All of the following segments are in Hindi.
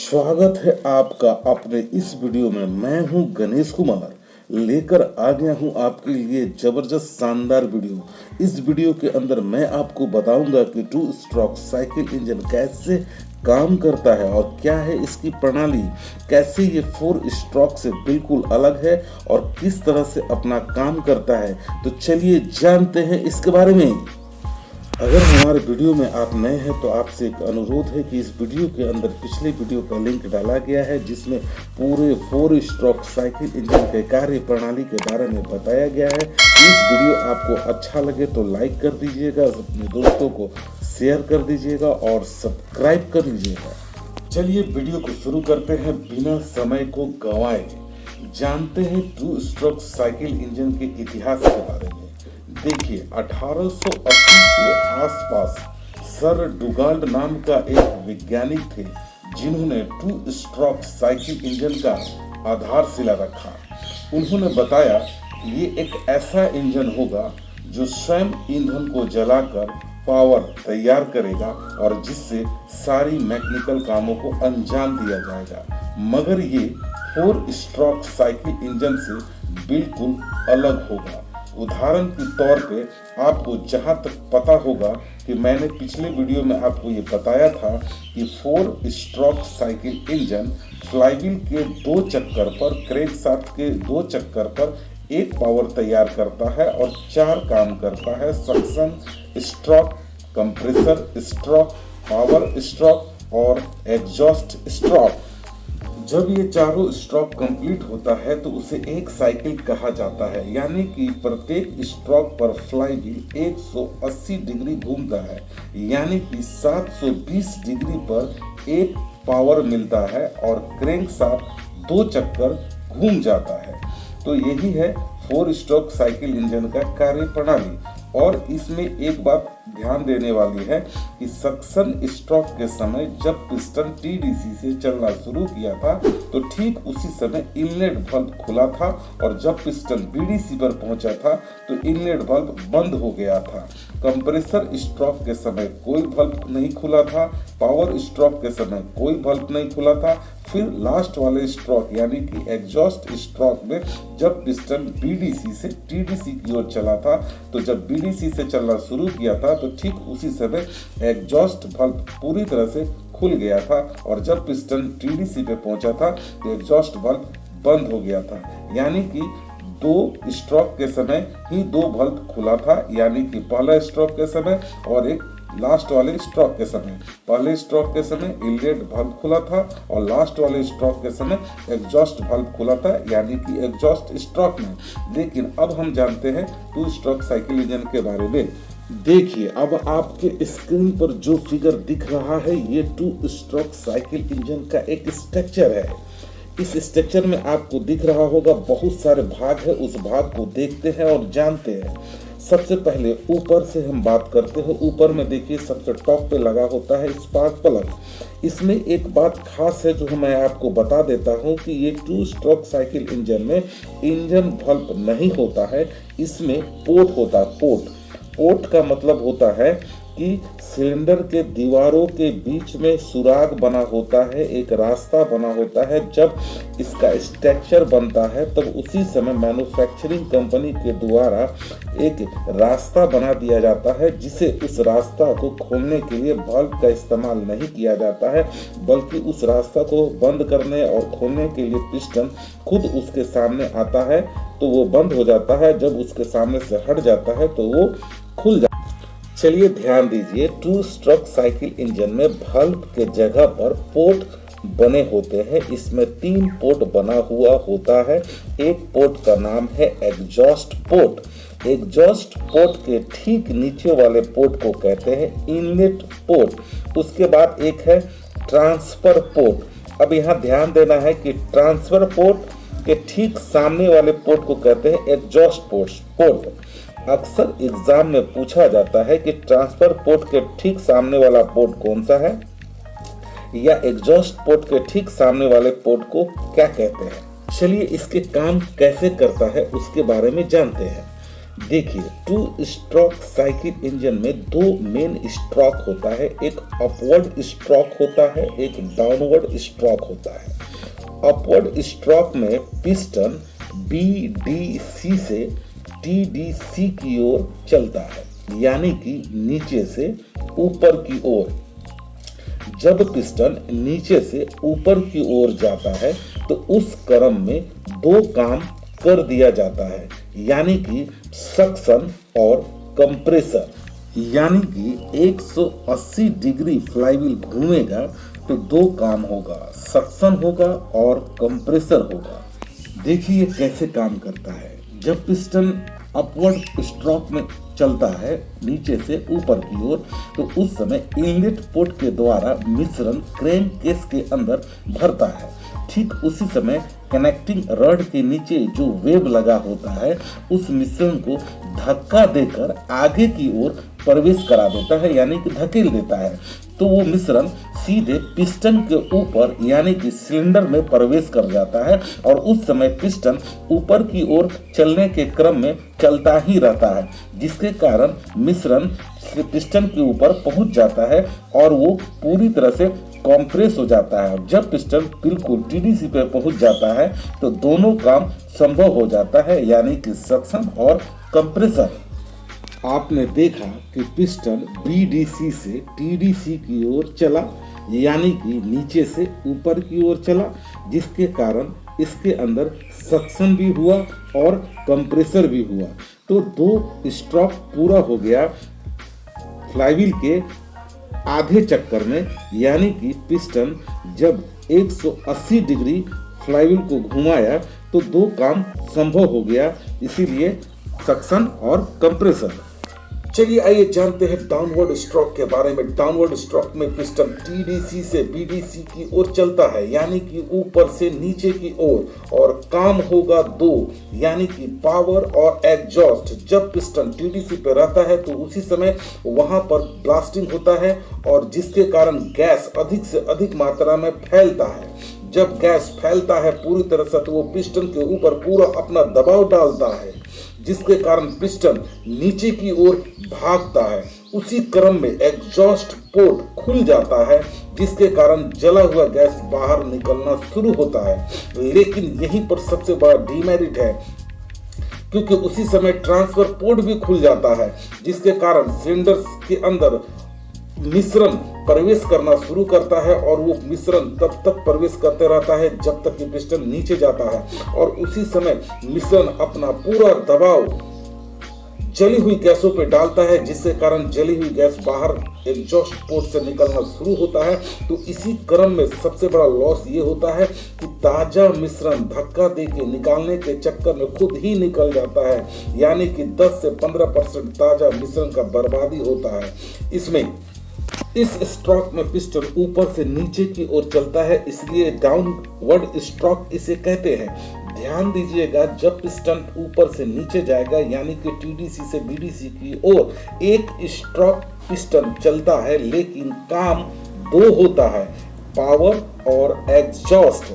स्वागत है आपका अपने इस वीडियो में। मैं हूं गणेश कुमार, लेकर आ गया हूं आपके लिए जबरदस्त शानदार वीडियो। इस वीडियो के अंदर मैं आपको बताऊंगा कि 2 स्ट्रोक साइकिल इंजन कैसे काम करता है और क्या है इसकी प्रणाली, कैसे ये 4 स्ट्रोक से बिल्कुल अलग है और किस तरह से अपना काम करता है। तो चलिए जानते हैं इसके बारे में। अगर हमारे वीडियो में आप नए हैं तो आपसे एक अनुरोध है कि इस वीडियो के अंदर पिछले वीडियो का लिंक डाला गया है जिसमें पूरे 4 स्ट्रोक साइकिल इंजन के कार्य प्रणाली के बारे में बताया गया है। इस वीडियो आपको अच्छा लगे तो लाइक कर दीजिएगा, अपने दोस्तों को शेयर कर दीजिएगा और सब्सक्राइब कर लीजिएगा। चलिए वीडियो को शुरू करते हैं बिना समय को गंवाए। जानते हैं 2 स्ट्रोक साइकिल इंजन के इतिहास के बारे में। देखिए 1880 के आसपास सर डुगाल्ड नाम का एक वैज्ञानिक थे जिन्होंने 2 स्ट्रोक साइकिल इंजन का आधारशिला रखा। उन्होंने बताया ये एक ऐसा इंजन होगा जो स्वयं ईंधन को जलाकर पावर तैयार करेगा और जिससे सारी मैकेनिकल कामों को अंजाम दिया जाएगा, मगर ये 4 स्ट्रोक साइकिल इंजन से बिल्कुल अलग होगा। उदाहरण के तौर पे आपको जहां तक पता होगा कि मैंने पिछले वीडियो में आपको ये बताया था कि 4 स्ट्रोक साइकिल इंजन फ्लाईव्हील के 2 चक्कर पर, क्रैंकशाफ्ट के 2 चक्कर पर एक पावर तैयार करता है और 4 काम करता है: suction stroke, compressor stroke, power stroke और एग्जॉस्ट स्ट्रोक। जब ये चारों स्ट्रोक कंप्लीट होता है तो उसे एक साइकिल कहा जाता है, यानी कि प्रत्येक स्ट्रोक पर फ्लाईव्हील 180 डिग्री घूमता है, यानी कि 720 डिग्री पर एक पावर मिलता है और क्रैंकशाफ्ट 2 चक्कर घूम जाता है। तो यही है 4 स्ट्रोक साइकिल इंजन का कार्य प्रणाली। और इसमें एक बात ध्यान देने वाली है कि सक्शन स्ट्रोक के समय जब पिस्टन टीडीसी से चलना शुरू किया था तो ठीक उसी समय इनलेट वाल्व खुला था और जब पिस्टन बीडीसी पर पहुंचा था तो इनलेट वाल्व बंद हो गया था। कंप्रेसर स्ट्रोक के समय कोई वाल्व नहीं खुला था, पावर स्ट्रोक के समय कोई वाल्व नहीं खुला था। फिर लास्ट वाले स्ट्रोक यानी कि एग्जॉस्ट स्ट्रोक में जब पिस्टन बीडीसी से टीडीसी की ओर चला था तो जब बीडीसी से चलना शुरू किया था तो ठीक उसी समय एग्जॉस्ट वाल्व पूरी तरह से खुल गया था और जब पिस्टन टीडीसी पे पहुंचा था तो एग्जॉस्ट वाल्व बंद हो गया था। यानी कि 2 स्ट्रोक के समय ही 2 वाल्व खुला था, यानी कि पहला स्ट्रोक के समय और एक लास्ट वाले स्ट्रोक के समय। पहले स्ट्रोक के समय इनलेट वाल्व खुला था और लास्ट वाले स्ट्रोक के समय एग्जॉस्ट वाल्व खुला था, यानी कि एग्जॉस्ट स्ट्रोक में। लेकिन अब हम जानते हैं 2 स्ट्रोक साइकिल इंजन के बारे में। देखिए अब आपके स्क्रीन पर जो फिगर दिख रहा है ये 2 स्ट्रोक साइकिल इंजन का एक स्ट्रक्चर है। इस स्ट्रक्चर में आपको दिख रहा होगा बहुत सारे भाग है, उस भाग को देखते हैं और जानते हैं। सबसे पहले ऊपर से हम बात करते हैं। ऊपर में देखिए सबसे टॉप पे लगा होता है स्पार्क प्लग। इसमें एक बात खास है जो मैं आपको बता देता हूं कि ये 2 स्ट्रोक साइकिल इंजन में इंजन वाल्व नहीं होता है, इसमें पोर्ट होता है। पोर्ट का मतलब होता है कि सिलेंडर के दीवारों के बीच में सुराग बना होता है, एक रास्ता बना होता है। जब इसका स्ट्रक्चर बनता है तब उसी समय मैन्युफैक्चरिंग कंपनी के द्वारा एक रास्ता बना दिया जाता है, जिसे उस रास्ता को खोलने के लिए वाल्व का इस्तेमाल नहीं किया जाता है, बल्कि उस रास्ता को बंद करने और खोलने के लिए पिस्टन खुद उसके सामने आता है तो वो बंद हो जाता है। जब उसके सामने से हट जाता है तो वो खुल जाता है। चलिए ध्यान दीजिए, 2 स्ट्रोक साइकिल इंजन में वाल्व के जगह पर पोर्ट बने होते हैं। इसमें 3 पोर्ट बना हुआ होता है। एक पोर्ट का नाम है एग्जॉस्ट पोर्ट। एग्जॉस्ट पोर्ट के ठीक नीचे वाले पोर्ट को कहते हैं इनलेट पोर्ट। उसके बाद एक है ट्रांसफर पोर्ट। अब यहाँ ध्यान देना है कि ट्रांसफर पोर्ट के ठीक सामने वाले पोर्ट को कहते हैं एग्जॉस्ट पोर्ट। अक्सर एग्जाम में पूछा जाता है कि ट्रांसफर पोर्ट के ठीक सामने वाला पोर्ट कौन सा है या एग्जॉस्ट पोर्ट के ठीक सामने वाले पोर्ट को क्या कहते हैं। चलिए इसके काम कैसे करता है उसके बारे में जानते हैं। देखिए, टू स्ट्रोक साइकिल इंजन में दो मेन स्ट्रोक होता है, एक अपवर्ड स्ट्रोक होता है, एक डाउनवर्ड स्ट्रोक होता है। अपवर्ड स्ट्रोक में पिस्टन BDC से TDC की ओर चलता है, यानी कि नीचे से ऊपर की ओर। जब पिस्टन नीचे से ऊपर की ओर जाता है तो उस क्रम में दो काम कर दिया जाता है, यानी कि सक्शन और कंप्रेसर। यानी कि 180 डिग्री फ्लाईव्हील घूमेगा तो दो काम होगा, सक्शन होगा और कंप्रेसर होगा। देखिए कैसे काम करता है। जब पिस्टन अपवर्ड स्ट्रोक में चलता है नीचे से ऊपर की ओर, तो उस समय इनलेट पोर्ट के द्वारा मिश्रण क्रैंक केस के अंदर भरता है। ठीक उसी समय कनेक्टिंग रॉड के नीचे जो वेब लगा होता है उस मिश्रण को धक्का देकर आगे की ओर प्रवेश करा देता है, यानी कि धकेल देता है। तो वो मिश्रण सीधे पिस्टन के ऊपर यानी कि सिलेंडर में प्रवेश कर जाता है और उस समय पिस्टन ऊपर की ओर चलने के क्रम में चलता ही रहता है, जिसके कारण मिश्रण पिस्टन के ऊपर पहुंच जाता है और वो पूरी तरह से कॉम्प्रेस हो जाता है। जब पिस्टन बिल्कुल TDC पे पहुंच जाता है तो दोनों काम संभव हो जाता है, यानी कि सक्शन और कंप्रेसर। आपने देखा कि पिस्टन BDC से TDC की ओर चला, यानी कि नीचे से ऊपर की ओर चला, जिसके कारण इसके अंदर सक्शन भी हुआ और कंप्रेसर भी हुआ। तो दो स्ट्रोक पूरा हो गया फ्लाईव्हील के आधे चक्कर में, यानी कि पिस्टन जब 180 डिग्री फ्लाईव्हील को घुमाया तो दो काम संभव हो गया, इसीलिए सक्शन और कंप्रेसर। चलिए आइए जानते हैं डाउनवर्ड स्ट्रोक के बारे में। डाउनवर्ड स्ट्रोक में पिस्टन TDC से BDC की ओर चलता है, यानी कि ऊपर से नीचे की ओर, और काम होगा दो, यानी कि पावर और एग्जॉस्ट। जब पिस्टन TDC पे रहता है तो उसी समय वहां पर ब्लास्टिंग होता है और जिसके कारण गैस अधिक से अधिक मात्रा में फैलता है। जब गैस फैलता है पूरी तरह से तो वो पिस्टन के ऊपर पूरा अपना दबाव डालता है, जिसके कारण पिस्टन नीचे की ओर भागता है। उसी क्रम में एग्जॉस्ट पोर्ट खुल जाता है, जिसके कारण जला हुआ गैस बाहर निकलना शुरू होता है। लेकिन यहीं पर सबसे बड़ा डीमेरिट है, क्योंकि उसी समय ट्रांसफर पोर्ट भी खुल जाता है, जिसके कारण सिलेंडर के अंदर मिश्रण प्रवेश करना शुरू करता है और वो मिश्रण तब तक प्रवेश करते रहता है जब तक कि पिस्टन नीचे जाता है। और उसी समय मिश्रण अपना पूरा दबाव जली हुई गैसों पे डालता है, जिसके कारण जली हुई गैस बाहर एग्जॉस्ट पोर्ट से निकलना शुरू होता है। तो इसी क्रम में सबसे बड़ा लॉस ये होता है कि ताजा मिश्रण धक्का देके निकालने के चक्कर में खुद ही निकल जाता है, यानी कि 10 से 15% ताजा मिश्रण का बर्बादी होता है। इस स्ट्रोक में पिस्टन ऊपर से नीचे की ओर चलता है, इसलिए डाउनवर्ड स्ट्रोक इसे कहते हैं। ध्यान दीजिएगा, जब पिस्टन ऊपर से नीचे जाएगा यानी कि TDC से BDC की ओर, एक स्ट्रोक पिस्टन चलता है, लेकिन काम दो होता है, पावर और एग्जॉस्ट।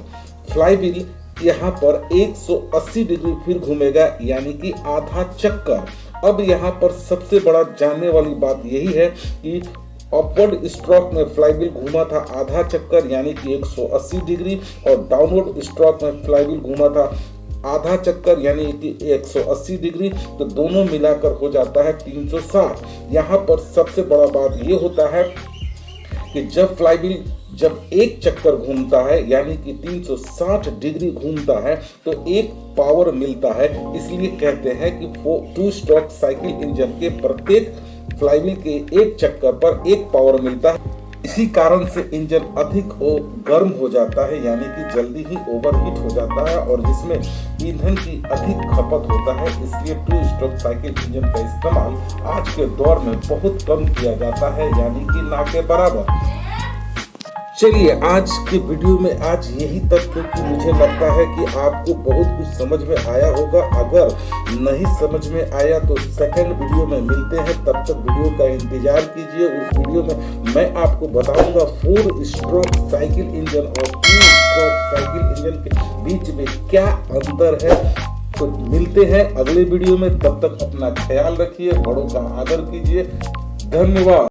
फ्लाईव्हील यहाँ पर 180 डिग्री फिर घूमेगा, यानी कि आधा चक्कर। अब यहाँ पर सबसे बड़ा जानने वाली बात यही है कि अपवर्ड स्ट्रोक में फ्लाईव्हील घूमा था आधा चक्कर, यानी कि 180 डिग्री, और डाउनवर्ड स्ट्रोक में फ्लाईव्हील घूमा था आधा चक्कर, यानी कि 180 डिग्री। तो दोनों मिलाकर हो जाता है 360। यहाँ पर सबसे बड़ा बात ये होता है कि जब फ्लाईव्हील जब एक चक्कर घूमता है यानी कि 360 डिग्री घूमता है तो एक पावर मिलता है। इसलिए कहते हैं कि 2 स्ट्रोक साइकिल इंजन के प्रत्येक फ्लाईव्हील के एक चक्कर पर एक पावर मिलता है। इसी कारण से इंजन अधिक गर्म हो जाता है, यानी कि जल्दी ही ओवरहीट हो जाता है, और जिसमें ईंधन की अधिक खपत होता है। इसलिए 2 स्ट्रोक साइकिल इंजन का इस्तेमाल आज के दौर में बहुत कम किया जाता है, यानी कि ना के बराबर। चलिए आज के वीडियो में आज यही तक, क्योंकि मुझे लगता है कि आपको बहुत कुछ समझ में आया होगा। अगर नहीं समझ में आया तो सेकंड वीडियो में मिलते हैं, तब तक वीडियो का इंतजार कीजिए। उस वीडियो में मैं आपको बताऊंगा 4 स्ट्रोक साइकिल इंजन और 2 स्ट्रोक साइकिल इंजन के बीच में क्या अंतर है, तो मिलते हैं अगले वीडियो में, तब तक अपना ख्याल रखिए, बड़ों का आदर कीजिए। धन्यवाद।